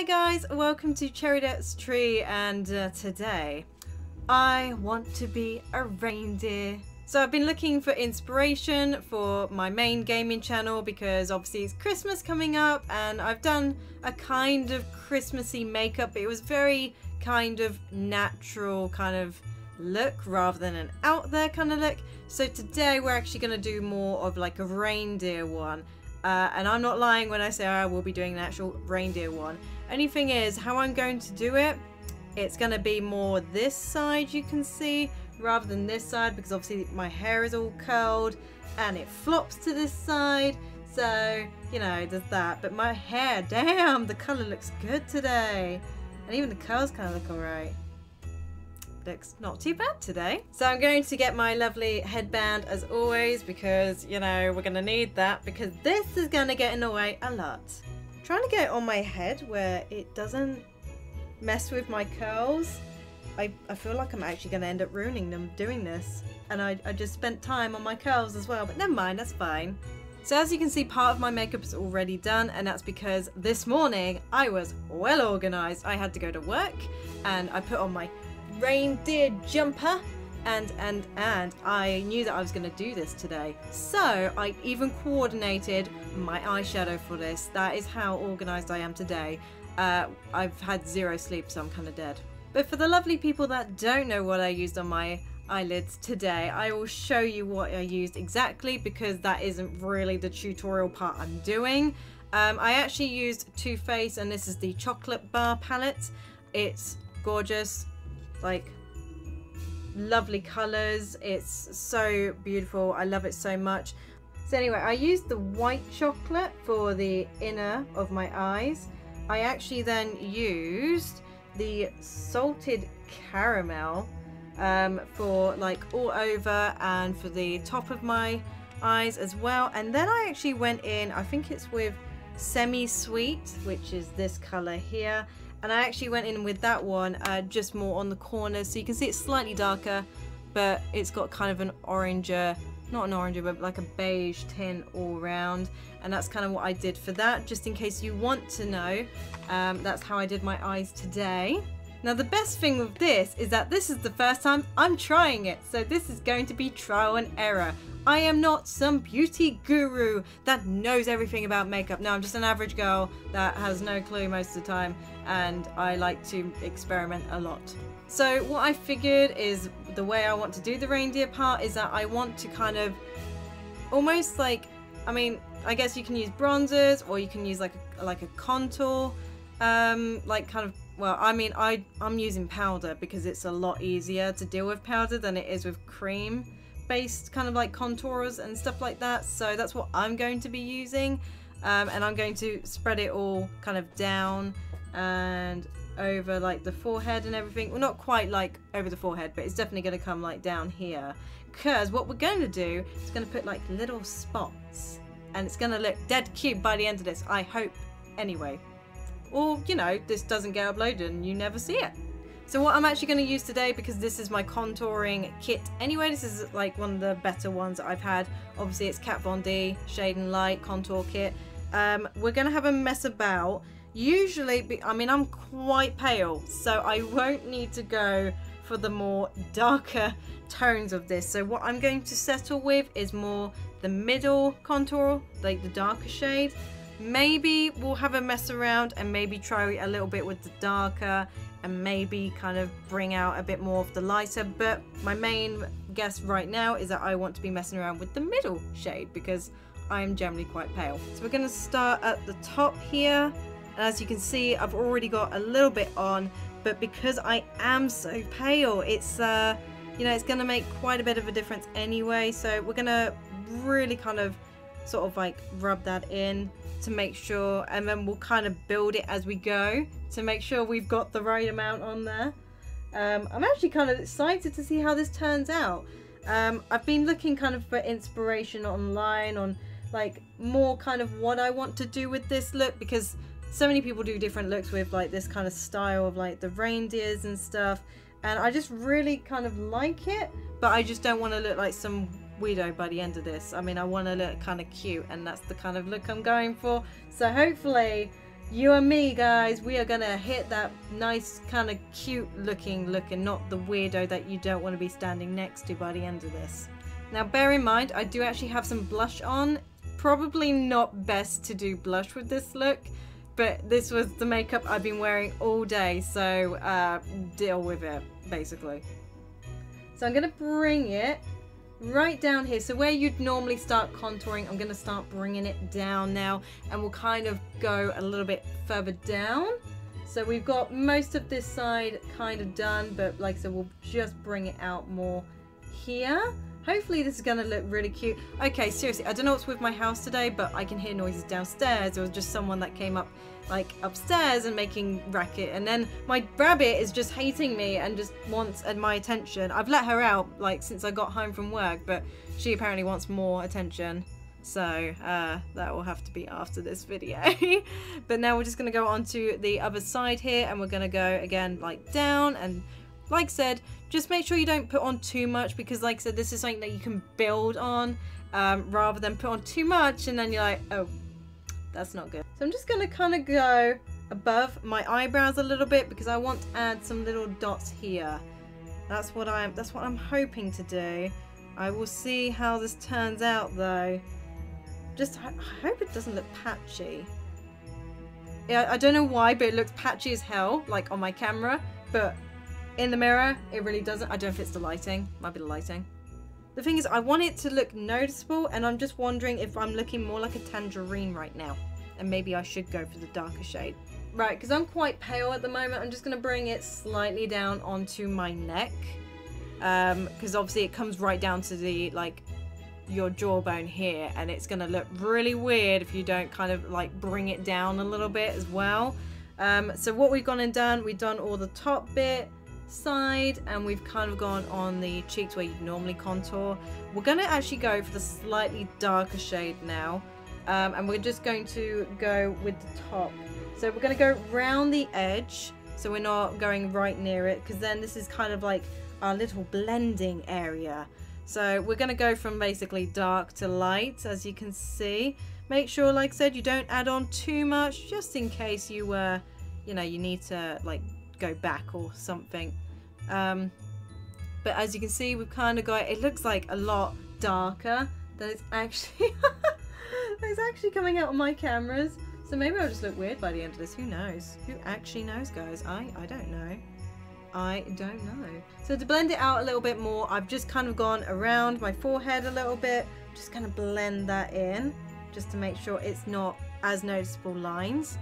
Hi guys, welcome to Cheridet's tree, and today I want to be a reindeer. So I've been looking for inspiration for my main gaming channel because obviously it's Christmas coming up and I've done a kind of Christmassy makeup, but it was very kind of natural kind of look rather than an out there kind of look. So today we're actually going to do more of like a reindeer one. And I'm not lying when I say I will be doing an actual reindeer one. Only thing is, how I'm going to do it, it's going to be more this side you can see, rather than this side, because obviously my hair is all curled and it flops to this side. So, you know, there's that. But my hair, damn, the colour looks good today. And even the curls kind of look alright. Looks not too bad today. So I'm going to get my lovely headband as always because, you know, we're going to need that because this is going to get in the way a lot. I'm trying to get it on my head where it doesn't mess with my curls. I feel like I'm actually going to end up ruining them doing this. And I just spent time on my curls as well, but never mind, that's fine. So as you can see, part of my makeup is already done, and that's because this morning I was well organised. I had to go to work and I put on my reindeer jumper and I knew that I was going to do this today, so I even coordinated my eyeshadow for this. That is how organised I am today. I've had zero sleep, so I'm kind of dead. But for the lovely people that don't know what I used on my eyelids today, I will show you what I used exactly because that isn't really the tutorial part I'm doing. I actually used Too Faced, and this is the chocolate bar palette. It's gorgeous, like lovely colors. It's so beautiful. I love it so much. So anyway, I used the white chocolate for the inner of my eyes. I actually then used the salted caramel for like all over and for the top of my eyes as well. And then I actually went in, I think it's with semi-sweet, which is this color here. And I actually went in with that one just more on the corners, so you can see it's slightly darker, but it's got kind of an oranger, not an oranger, but like a beige tint all round. And that's kind of what I did for that, just in case you want to know. That's how I did my eyes today. Now the best thing with this is that this is the first time I'm trying it, so this is going to be trial and error. I am not some beauty guru that knows everything about makeup. No, I'm just an average girl that has no clue most of the time, and I like to experiment a lot. So what I figured is the way I want to do the reindeer part is that I want to kind of almost like, I mean, I guess you can use bronzers or you can use like a contour, like kind of, well, I mean, I'm using powder because it's a lot easier to deal with powder than it is with cream based kind of like contours and stuff like that. So that's what I'm going to be using, and I'm going to spread it all kind of down and over like the forehead and everything. Well, not quite like over the forehead, but it's definitely going to come like down here, because what we're going to do is going to put like little spots, and it's going to look dead cute by the end of this, I hope, anyway. Or, you know, this doesn't get uploaded and you never see it. So what I'm actually going to use today, because this is my contouring kit anyway, this is like one of the better ones that I've had. Obviously it's Kat Von D Shade and Light contour kit. We're going to have a mess about. Usually, I mean, I'm quite pale, so I won't need to go for the more darker tones of this. So what I'm going to settle with is more the middle contour, like the darker shade. Maybe we'll have a mess around and maybe try a little bit with the darker and maybe kind of bring out a bit more of the lighter, but my main guess right now is that I want to be messing around with the middle shade because I am generally quite pale. So we're going to start at the top here, and as you can see I've already got a little bit on, but because I am so pale, it's you know, it's going to make quite a bit of a difference anyway. So we're going to really kind of sort of like rub that in to make sure, and then we'll kind of build it as we go to make sure we've got the right amount on there. I'm actually kind of excited to see how this turns out. I've been looking kind of for inspiration online on like more kind of what I want to do with this look, because so many people do different looks with like this kind of style of like the reindeers and stuff, and I just really kind of like it, but I just don't want to look like some weirdo by the end of this. I mean, I want to look kind of cute, and that's the kind of look I'm going for. So hopefully You and me, guys, we are gonna hit that nice kind of cute looking look and not the weirdo that you don't want to be standing next to by the end of this. Now bear in mind, I do actually have some blush on. Probably not best to do blush with this look, but this was the makeup I've been wearing all day, so deal with it, basically. So I'm gonna bring it right down here. So where you'd normally start contouring, I'm going to start bringing it down now, and we'll kind of go a little bit further down. So we've got most of this side kind of done, but like I said, we'll just bring it out more here. Hopefully this is going to look really cute. Okay, seriously, I don't know what's with my house today, but I can hear noises downstairs. There was just someone that came up like upstairs and making racket, and then my rabbit is just hating me and just wants my attention. I've let her out like since I got home from work, but she apparently wants more attention, so that will have to be after this video. But now we're just going to go on to the other side here, and we're going to go again like down, and like I said, just make sure you don't put on too much, because like I said, this is something that you can build on rather than put on too much and then you're like, oh, that's not good. So I'm just gonna kind of go above my eyebrows a little bit, because I want to add some little dots here. That's what I'm hoping to do. I will see how this turns out though. Just I hope it doesn't look patchy. Yeah, I don't know why, but it looks patchy as hell, like on my camera, but in the mirror it really doesn't. I don't know if it's the lighting. Might be the lighting. The thing is, I want it to look noticeable, and I'm just wondering if I'm looking more like a tangerine right now, and maybe I should go for the darker shade. Right, because I'm quite pale at the moment, I'm just going to bring it slightly down onto my neck, because obviously it comes right down to the, like, your jawbone here, and it's going to look really weird if you don't kind of, like, bring it down a little bit as well. So what we've gone and done, we've done all the top bit, side, and we've kind of gone on the cheeks where you normally contour. We're going to actually go for the slightly darker shade now, and we're just going to go with the top. So we're going to go round the edge, so we're not going right near it, because then this is kind of like our little blending area. So we're going to go from basically dark to light, as you can see. Make sure, like I said, you don't add on too much, just in case you you know, you need to like go back or something. But as you can see, we've kind of got, it looks like a lot darker than it's actually it's actually coming out on my cameras. So maybe I'll just look weird by the end of this. Who knows? Who actually knows, guys? I don't know. I don't know. So to blend it out a little bit more, I've just kind of gone around my forehead a little bit, just kind of blend that in, just to make sure it's not as noticeable lines.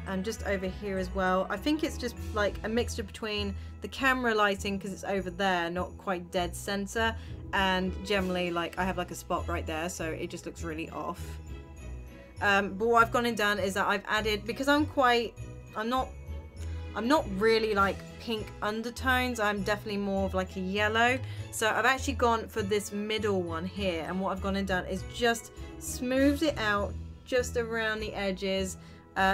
And just over here as well. I think it's just like a mixture between the camera lighting, because it's over there, not quite dead center, and generally like I have like a spot right there, so it just looks really off. But what I've gone and done is that I've added, because I'm not really like pink undertones, I'm definitely more of like a yellow, so I've actually gone for this middle one here, and what I've gone and done is just smoothed it out just around the edges,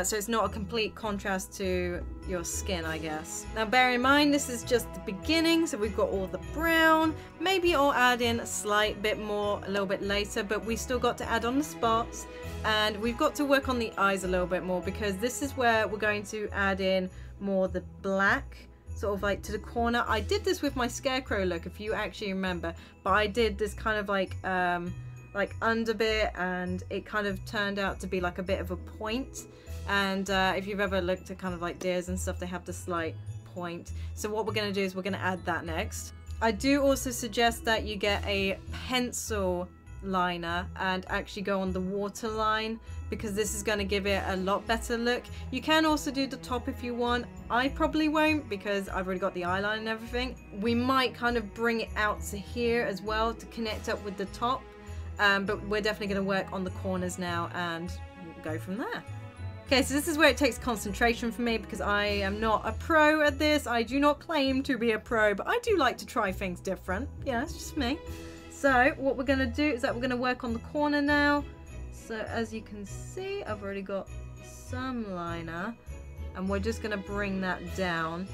so it's not a complete contrast to your skin, I guess. Now bear in mind, this is just the beginning, so we've got all the brown. Maybe I'll add in a slight bit more a little bit later, but we still got to add on the spots, and we've got to work on the eyes a little bit more, because this is where we're going to add in more the black, sort of like to the corner. I did this with my scarecrow look, if you actually remember, but I did this kind of like under bit, and it kind of turned out to be like a bit of a point. And if you've ever looked at kind of like deers and stuff, they have the slight point. So what we're going to do is we're going to add that next. I do also suggest that you get a pencil liner and actually go on the waterline, because this is going to give it a lot better look. You can also do the top if you want. I probably won't, because I've already got the eyeliner and everything. We might kind of bring it out to here as well to connect up with the top, but we're definitely going to work on the corners now and go from there. Okay, so this is where it takes concentration for me, because I am not a pro at this. I do not claim to be a pro, but I do like to try things different. Yeah, it's just me. So what we're going to do is that we're going to work on the corner now. So as you can see, I've already got some liner, and we're just going to bring that down,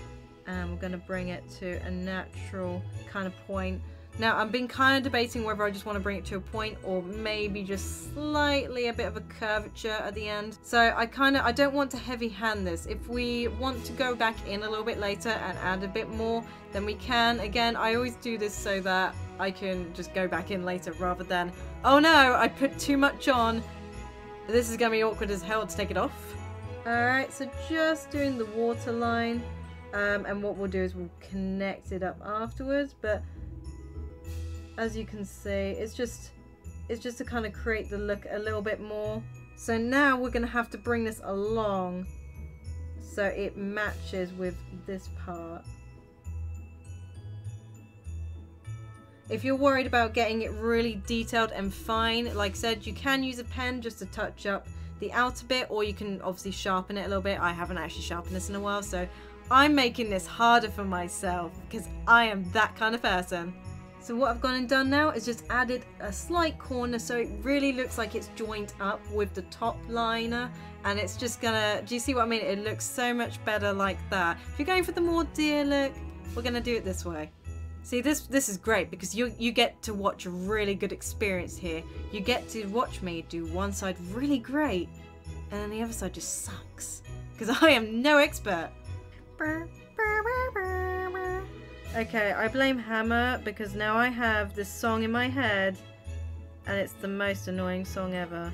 and we're going to bring it to a natural kind of point. Now, I've been kind of debating whether I just want to bring it to a point or maybe just slightly a bit of a curvature at the end. So I don't want to heavy hand this. If we want to go back in a little bit later and add a bit more, then we can. Again, I always do this so that I can just go back in later rather than, oh no, I put too much on. This is going to be awkward as hell to take it off. Alright, so just doing the water line. And what we'll do is we'll connect it up afterwards, but as you can see, it's just to kind of create the look a little bit more. So now we're going to have to bring this along so it matches with this part. If you're worried about getting it really detailed and fine, like I said, you can use a pen just to touch up the outer bit, or you can obviously sharpen it a little bit. I haven't actually sharpened this in a while, so I'm making this harder for myself because I am that kind of person. So what I've gone and done now is just added a slight corner so it really looks like it's joined up with the top liner, and it's just gonna, do you see what I mean? It looks so much better like that. If you're going for the more deer look, we're gonna do it this way. See, this is great because you get to watch a really good experience here. You get to watch me do one side really great and then the other side just sucks because I am no expert. Okay, I blame Hammer because now I have this song in my head and it's the most annoying song ever.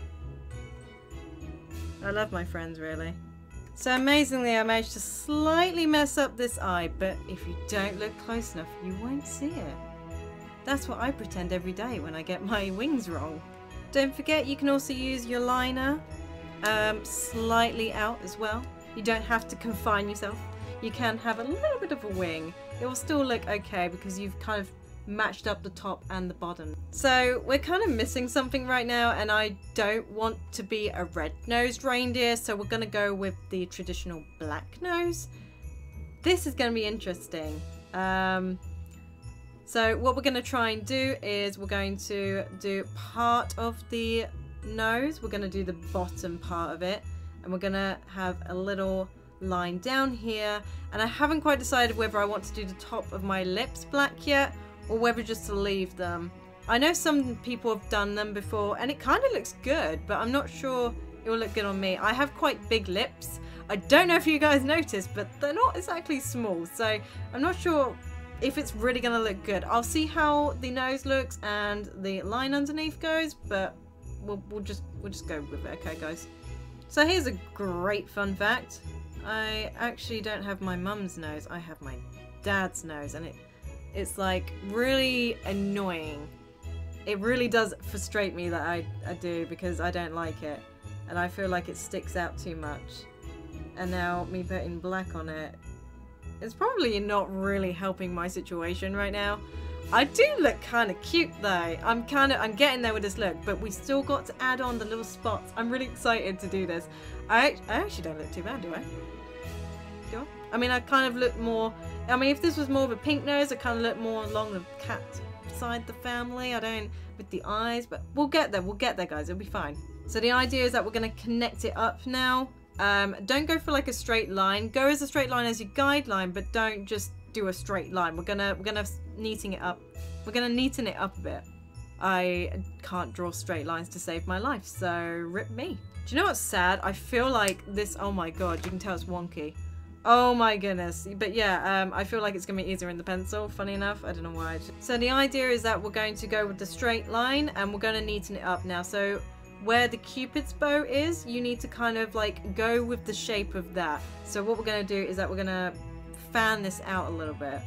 I love my friends, really. So amazingly, I managed to slightly mess up this eye, but if you don't look close enough, you won't see it. That's what I pretend every day when I get my wings wrong. Don't forget, you can also use your liner slightly out as well. You don't have to confine yourself. You can have a little bit of a wing. It will still look okay because you've kind of matched up the top and the bottom. So we're kind of missing something right now, and I don't want to be a red-nosed reindeer, so we're going to go with the traditional black nose. This is going to be interesting. So what we're going to try and do is we're going to do part of the nose. We're going to do the bottom part of it, and we're going to have a little line down here, and I haven't quite decided whether I want to do the top of my lips black yet or whether just to leave them. I know some people have done them before and it kind of looks good, but I'm not sure it will look good on me. I have quite big lips. I don't know if you guys noticed, but they're not exactly small, so I'm not sure if it's really gonna look good. I'll see how the nose looks and the line underneath goes, but we'll just go with it, okay guys? So here's a great fun fact. I actually don't have my mum's nose, I have my dad's nose, and it's like really annoying. It really does frustrate me that I do, because I don't like it and I feel like it sticks out too much. And now me putting black on it, it's probably not really helping my situation right now. I do look kind of cute though. I'm getting there with this look, but we still got to add on the little spots. I'm really excited to do this. I actually don't look too bad, do I? Do I? I mean, I kind of look more, I mean, if this was more of a pink nose, I kind of look more along the cat side of the family. I don't, with the eyes, but we'll get there guys, it'll be fine. So the idea is that we're going to connect it up now. Don't go for like a straight line. Go as a straight line as your guideline, but don't just do a straight line. We're gonna neaten it up. We're gonna neaten it up a bit. I can't draw straight lines to save my life, so rip me. Do you know what's sad? I feel like this, oh my god, you can tell it's wonky. Oh my goodness. But yeah, I feel like it's gonna be easier in the pencil, funny enough. I don't know why. So the idea is that we're going to go with the straight line and we're gonna neaten it up now. So where the Cupid's bow is, you need to kind of like go with the shape of that. So what we're going to do is that we're going to fan this out a little bit.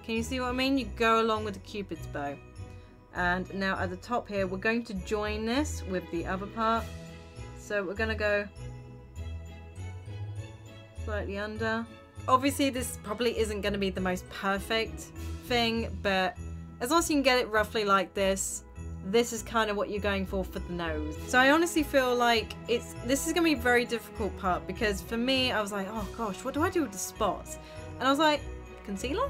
Can you see what I mean? You go along with the Cupid's bow. And now at the top here, we're going to join this with the other part. So we're going to go slightly under. Obviously this probably isn't going to be the most perfect thing, but as long as you can get it roughly like this, this is kind of what you're going for the nose. So I honestly feel like this is going to be a very difficult part, because for me I was like, oh gosh, what do I do with the spots? And I was like, concealer?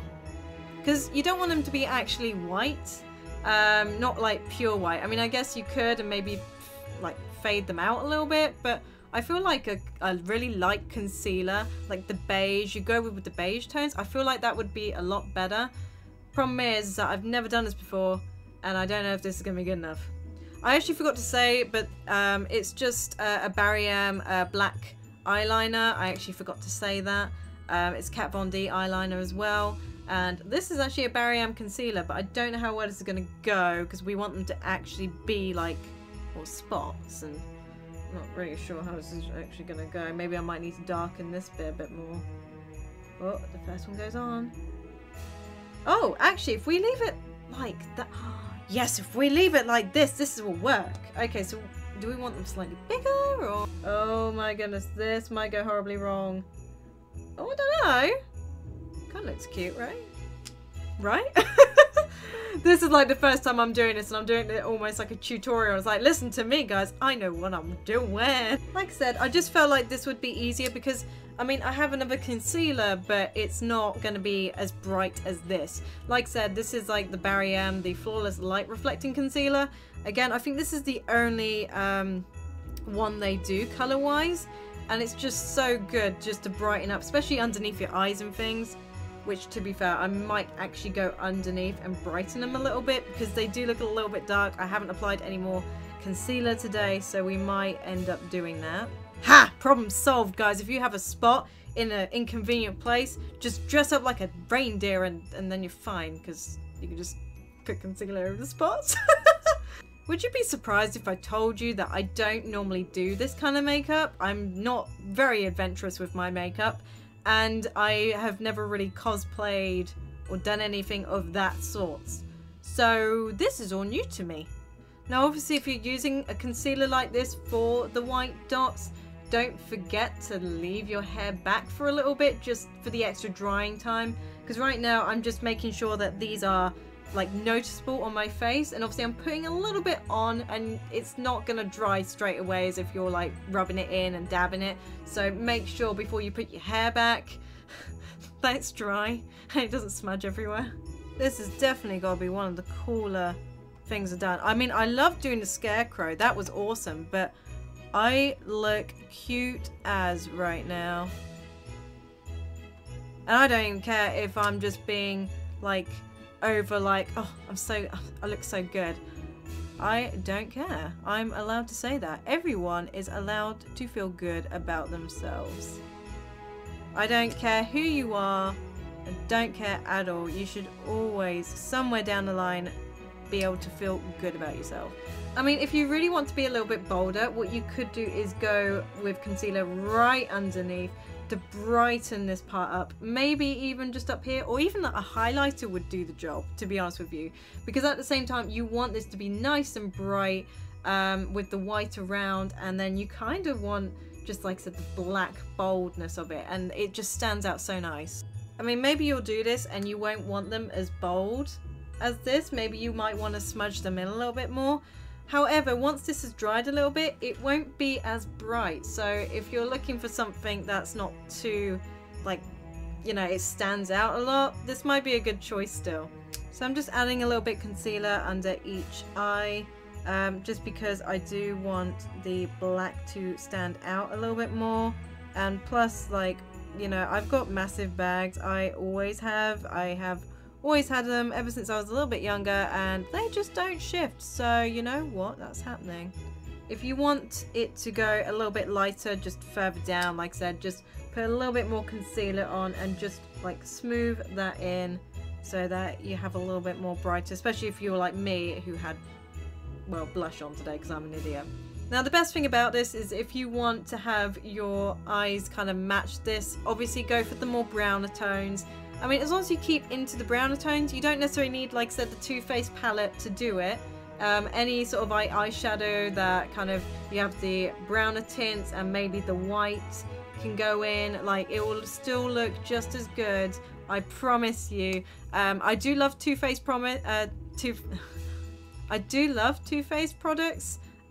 Because you don't want them to be actually white. Not like pure white. I mean, I guess you could and maybe like fade them out a little bit, but I feel like a really light concealer, like the beige, you go with the beige tones, I feel like that would be a lot better. Problem is that I've never done this before, and I don't know if this is going to be good enough. I actually forgot to say, but it's just a Barry M black eyeliner. I actually forgot to say that. It's Kat Von D eyeliner as well. And this is actually a Barry M concealer, but I don't know how well this is going to go, because we want them to actually be like, or spots, and I'm not really sure how this is actually going to go. Maybe I might need to darken this bit a bit more. Oh, the first one goes on. Oh, actually, if we leave it like that... Yes, if we leave it like this will work. Okay, so do we want them slightly bigger, or... Oh my goodness, this might go horribly wrong. Oh, I don't know. Kind of looks cute, right? Right? This is like the first time I'm doing this, and I'm doing it almost like a tutorial. It's like, listen to me, guys. I know what I'm doing. Like I said, I just felt like this would be easier because, I mean, I have another concealer, but it's not going to be as bright as this. Like I said, this is like the Barry M, the Flawless Light Reflecting Concealer. Again, I think this is the only one they do color-wise, and it's just so good just to brighten up, especially underneath your eyes and things. Which, to be fair, I might actually go underneath and brighten them a little bit because they do look a little bit dark. I haven't applied any more concealer today, so we might end up doing that. Ha! Problem solved, guys. If you have a spot in an inconvenient place, just dress up like a reindeer and then you're fine, because you can just put concealer over the spots. Would you be surprised if I told you that I don't normally do this kind of makeup? I'm not very adventurous with my makeup. And I have never really cosplayed or done anything of that sort. So this is all new to me. Now obviously if you're using a concealer like this for the white dots, don't forget to leave your hair back for a little bit just for the extra drying time. Because right now I'm just making sure that these are like noticeable on my face, and obviously I'm putting a little bit on and it's not gonna dry straight away as if you're like rubbing it in and dabbing it. So make sure before you put your hair back that it's dry and it doesn't smudge everywhere. This has definitely got to be one of the cooler things I've done. I mean, I love doing the scarecrow, that was awesome, but I look cute as right now, and I don't even care if I'm just being like over like, oh, I look so good. I don't care. I'm allowed to say that. Everyone is allowed to feel good about themselves. I don't care who you are. I don't care at all. You should always, somewhere down the line, be able to feel good about yourself. I mean, if you really want to be a little bit bolder, what you could do is go with concealer right underneath to brighten this part up, maybe even just up here, or even a highlighter would do the job, to be honest with you, because at the same time you want this to be nice and bright with the white around, and then you kind of want, just like I said, the black boldness of it, and it just stands out so nice. I mean, maybe you'll do this and you won't want them as bold as this. Maybe you might want to smudge them in a little bit more. However, once this has dried a little bit, it won't be as bright. So if you're looking for something that's not too, like, you know, it stands out a lot, this might be a good choice still. So I'm just adding a little bit concealer under each eye, just because I do want the black to stand out a little bit more. And plus, like, you know, I've got massive bags. I always have. I have always had them ever since I was a little bit younger, and they just don't shift. So you know what, that's happening. If you want it to go a little bit lighter, just further down, like I said, just put a little bit more concealer on and just like smooth that in so that you have a little bit more brighter, especially if you're like me who had, well, blush on today because I'm an idiot. Now the best thing about this is if you want to have your eyes kind of match this, obviously go for the more browner tones. I mean, as long as you keep into the browner tones, you don't necessarily need, like I said, the Too Faced palette to do it. Any sort of eyeshadow that kind of, you have the browner tints and maybe the white can go in, like it will still look just as good, I promise you. I do love Too Faced products.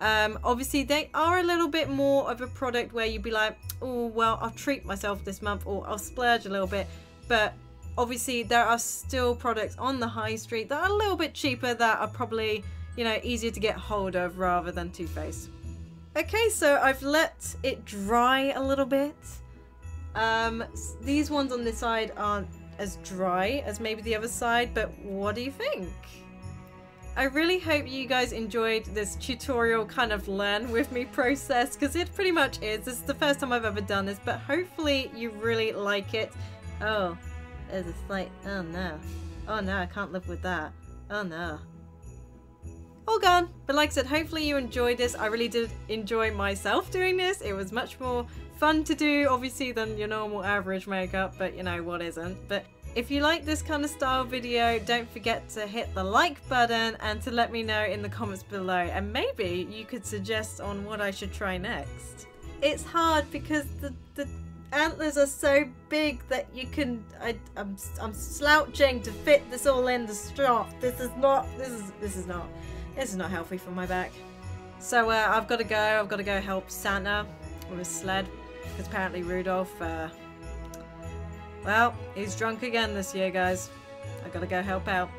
Obviously they are a little bit more of a product where you'd be like, oh well, I'll treat myself this month, or I'll splurge a little bit, but Obviously, there are still products on the high street that are a little bit cheaper that are probably, you know, easier to get hold of rather than Too Faced. Okay, so I've let it dry a little bit. These ones on this side aren't as dry as maybe the other side, but what do you think? I really hope you guys enjoyed this tutorial kind of learn with me process, because it pretty much is. This is the first time I've ever done this, but hopefully you really like it. Oh, there's a slight, oh no. Oh no, I can't live with that. Oh no. All gone. But like I said, hopefully you enjoyed this. I really did enjoy myself doing this. It was much more fun to do, obviously, than your normal average makeup, but you know, what isn't. But if you like this kind of style video, don't forget to hit the like button and to let me know in the comments below, and maybe you could suggest on what I should try next. It's hard because the antlers are so big that you can, I'm slouching to fit this all in the strap. This is not healthy for my back. So I've got to go help Santa with his sled, because apparently Rudolph, well, he's drunk again this year, guys. I've got to go help out.